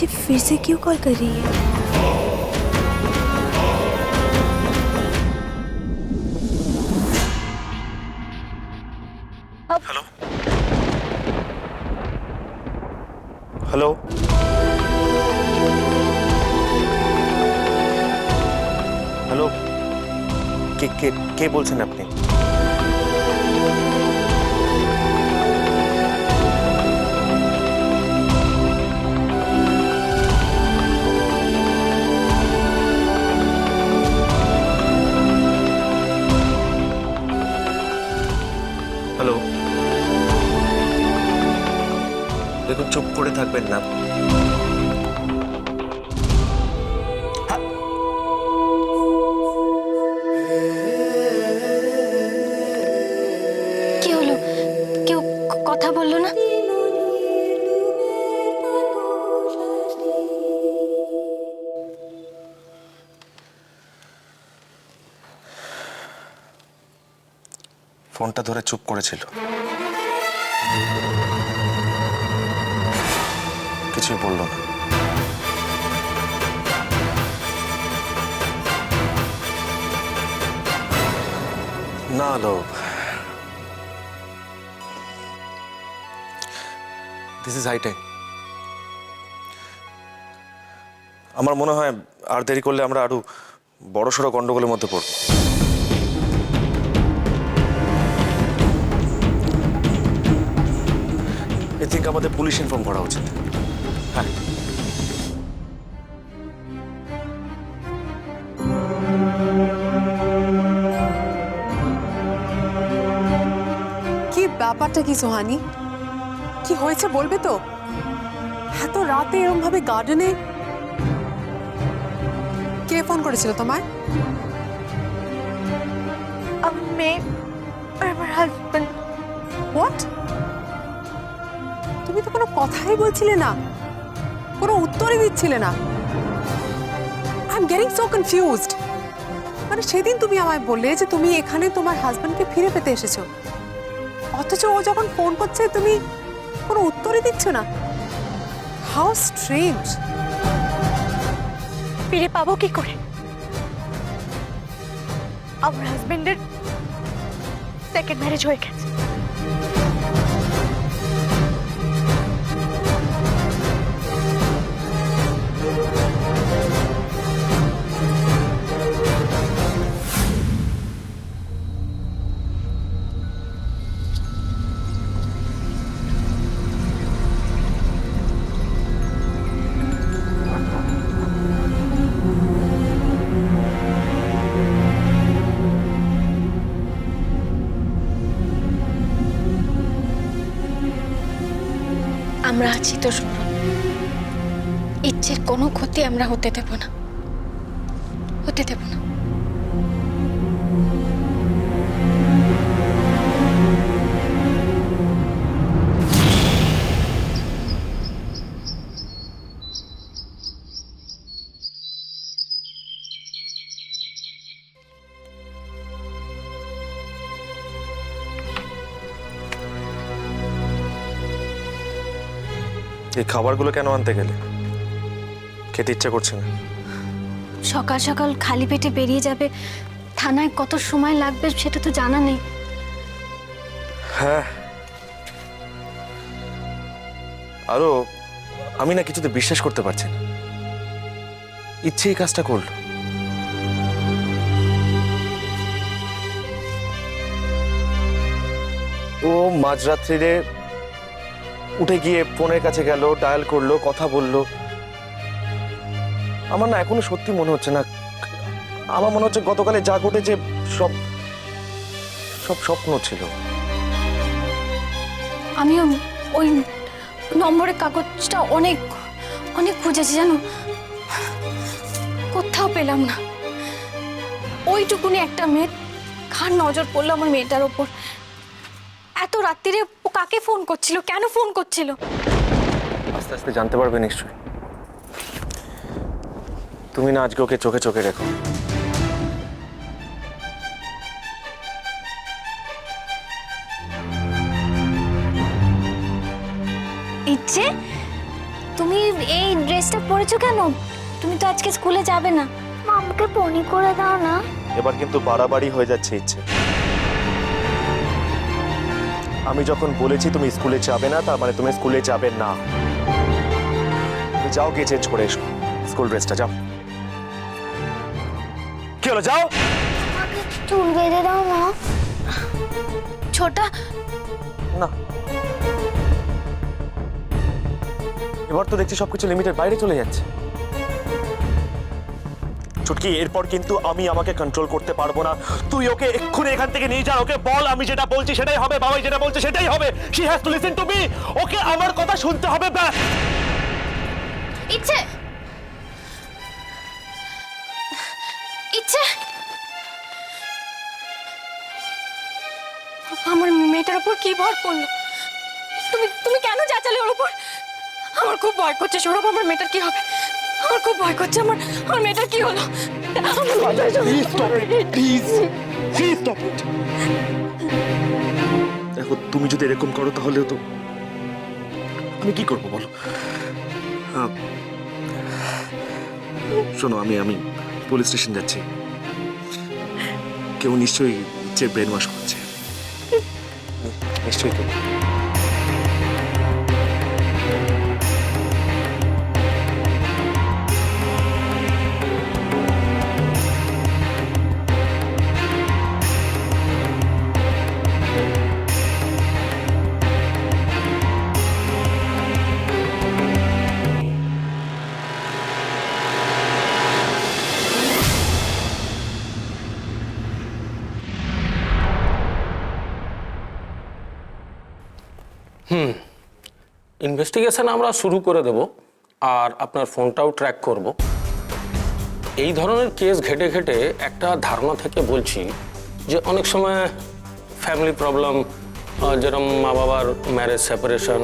इच्छे फिर से क्यों कॉल कर रही है? हेलो हेलो हेलो के के के बोलছেন আপনি? হ্যালো, দেখুন চুপ করে থাকবেন না। কি হলো? কেউ কথা বললো না? ফোনটা ধরে চুপ করেছিল, কিছুই বললো না। না লোক, দিস ইজ হাই টাইম। আমার মনে হয় আর দেরি করলে আমরা আরো বড়সড় গন্ডগোলের মধ্যে পড়ব। আই থিঙ্ক আমাদের পুলিশ ইনফর্ম করা উচিত। হ্যাঁ, কি ব্যাপারটা কি সোহানি? কি হয়েছে বলবে তো? এত রাতে এরকম ভাবে গার্ডেনে কে ফোন করেছিল তোমায়? अब मैं और আমার হাজবেন্ড। হোয়াট? তুমি তো কোনো কথাই বলছিলে না, কোনো উত্তরই দিচ্ছিলে না। I am getting so confused. মানে সেদিন তুমি আমায় বললে যে তুমি এখানে তোমার হাজবেন্ডকে ফিরে পেতে এসেছো, অথচ ও যখন ফোন করছে তুমি কোনো উত্তরই দিচ্ছ না। How strange. ফিরে পাবো কি করে? আমার হাজবেন্ডের সেকেন্ড ম্যারেজ হয়ে গেছে। আমরা আছি তো শুনুন, ইচ্ছের কোনো ক্ষতি আমরা হতে দেব না, হতে দেব না। এই খাবারগুলো কেন আনতে গেলে? খেতে ইচ্ছা করছে না? সকাল সকাল খালি পেটে বেরিয়ে যাবে, থানায় কত সময় লাগবে সেটা তো জানা নেই। হ্যাঁ, আরো আমি না কিছুতে বিশ্বাস করতে পারছি না, ইচ্ছে এই কাজটা করলো। ও মাঝরাত্রিরে উঠে গিয়ে ফোনের কাছে গেল, ডায়াল করলো, কথা বললো। আমার না এখনো সত্যি মনে হচ্ছে না, আমার মনে হচ্ছে গতকালে যা ঘটেছে সব সব স্বপ্ন ছিল। আমিও ওই নম্বরের কাগজটা অনেক অনেক খুঁজেছি জানো, কোথাও পেলাম না। ওইটুকুনি একটা মেয়ে, কার নজর পড়লো আমার মেয়েটার ওপর? এত রাত্রিরে ও কাকে ফোন করছিল, কেন ফোন করছিল? আস্তে আস্তে জানতে পারবে নিশ্চয়ই। তুমি না আজকে ওকে চোখে চোখে রেখো। ইচ্ছে তুমি এই ড্রেসটা পরেছো কেন? তুমি তো আজকে স্কুলে যাবে না। মা আমাকে পনি করে দাও না। এবার কিন্তু বাড়াবাড়ি হয়ে যাচ্ছে ইচ্ছে। আমি যখন বলেছি তুমি স্কুলে যাবে না, তার মানে তুমি স্কুলে যাবে না। তুমি যাও, গিয়ে চেঞ্জ করে এসো স্কুল ড্রেসটা। যাও। কি হলো, যাও। আমাকে চুল বেঁধে দাও না। ছোটা, না, এবার তো দেখছি সবকিছু লিমিটের বাইরে চলে যাচ্ছে। ছুটকি, এরপর কিন্তু আমি আমাকে কন্ট্রোল করতে পারবো না। তুই ওকে এক্ষুনি এখান থেকে নিয়ে যা। ওকে বল আমি যেটা বলছি সেটাই হবে, বাবাই যেটা বলছে সেটাই হবে। She has to listen to me. Okay আমার কথা শুনতে হবে, ব্যাস। ইচ্ছে ইচ্ছে আমার মেয়েটার উপর কি ভর পড়লো? তুমি তুমি কেন চেঁচালে ওর উপর? আমার খুব ভয় করছে সৌরভ, আমার মেয়েটার কি হবে? আমার খুব ভয় করছে। আমার আমার মেয়েটার কি হলো? দেখো, তুমি যদি এরকম করো তাহলে তো আমি কি করবো বলো? শোনো, আমি পুলিশ স্টেশন যাচ্ছি। কেউ নিশ্চয়ই ইচ্ছে ব্রেন ওয়াশ করছে, নিশ্চয়ই কেউ। ইনভেস্টিগেশন আমরা শুরু করে দেব, আর আপনার ফোনটাও ট্র্যাক করব। এই ধরনের কেস ঘেটে ঘেটে একটা ধারণা থেকে বলছি যে অনেক সময় ফ্যামিলি প্রবলেম, যেরকম মা বাবার ম্যারেজ সেপারেশন,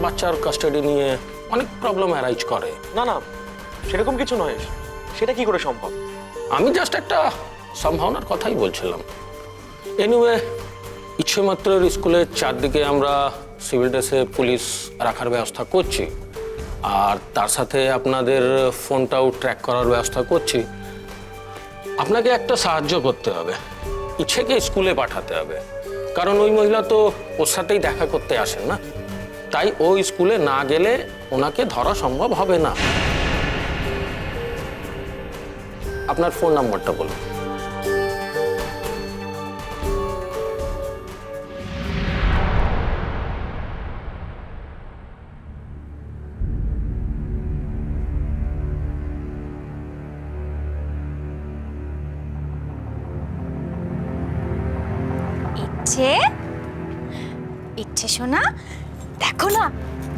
বাচ্চার কাস্টাডি নিয়ে অনেক প্রবলেম অ্যারাইজ করে। না না, সেরকম কিছু নয়। সেটা কি করে সম্ভব? আমি জাস্ট একটা সম্ভাবনার কথাই বলছিলাম। এনিওয়ে, ইচ্ছে মাত্র স্কুলের চারদিকে আমরা সিভিল ড্রেসে পুলিশ রাখার ব্যবস্থা করছি, আর তার সাথে আপনাদের ফোনটাও ট্র্যাক করার ব্যবস্থা করছি। আপনাকে একটা সাহায্য করতে হবে, ইচ্ছেকে স্কুলে পাঠাতে হবে, কারণ ওই মহিলা তো ওর সাথেই দেখা করতে আসেন না। তাই ও স্কুলে না গেলে ওনাকে ধরা সম্ভব হবে না। আপনার ফোন নাম্বারটা বলুন। ইচ্ছে ইচ্ছে শোনা, দেখো না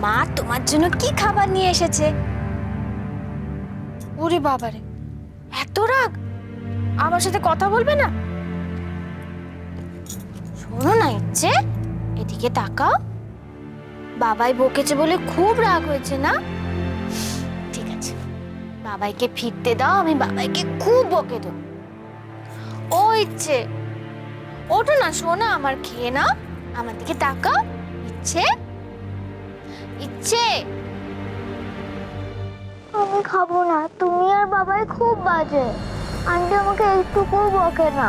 মা তোমার জন্য কি খাবার নিয়ে এসেছে। ওরে বাবারে, এত রাগ! আমার সাথে কথা বলবে না? শোনো না ইচ্ছে, এদিকে তাকাও। বাবাই বকেছে বলে খুব রাগ হয়েছে না? ঠিক আছে, বাবাইকে ফিরতে দাও, আমি বাবাইকে খুব বকে দেব। ও ইচ্ছে, ওঠো না সোনা, আমার খেয়ে নাও। আমার দিকে তাকাও। ইচ্ছে ইচ্ছে আমি খাবো না, তুমি আর বাবাই খুব বাজে। আন্টি আমাকে একটুকুও বকে না,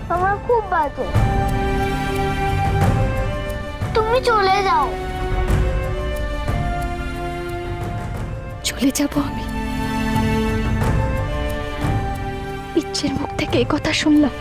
তোমরা খুব বাজে। তুমি চলে যাও। চলে যাব আমি? ইচ্ছের মুখ থেকে এই কথা শুনলাম।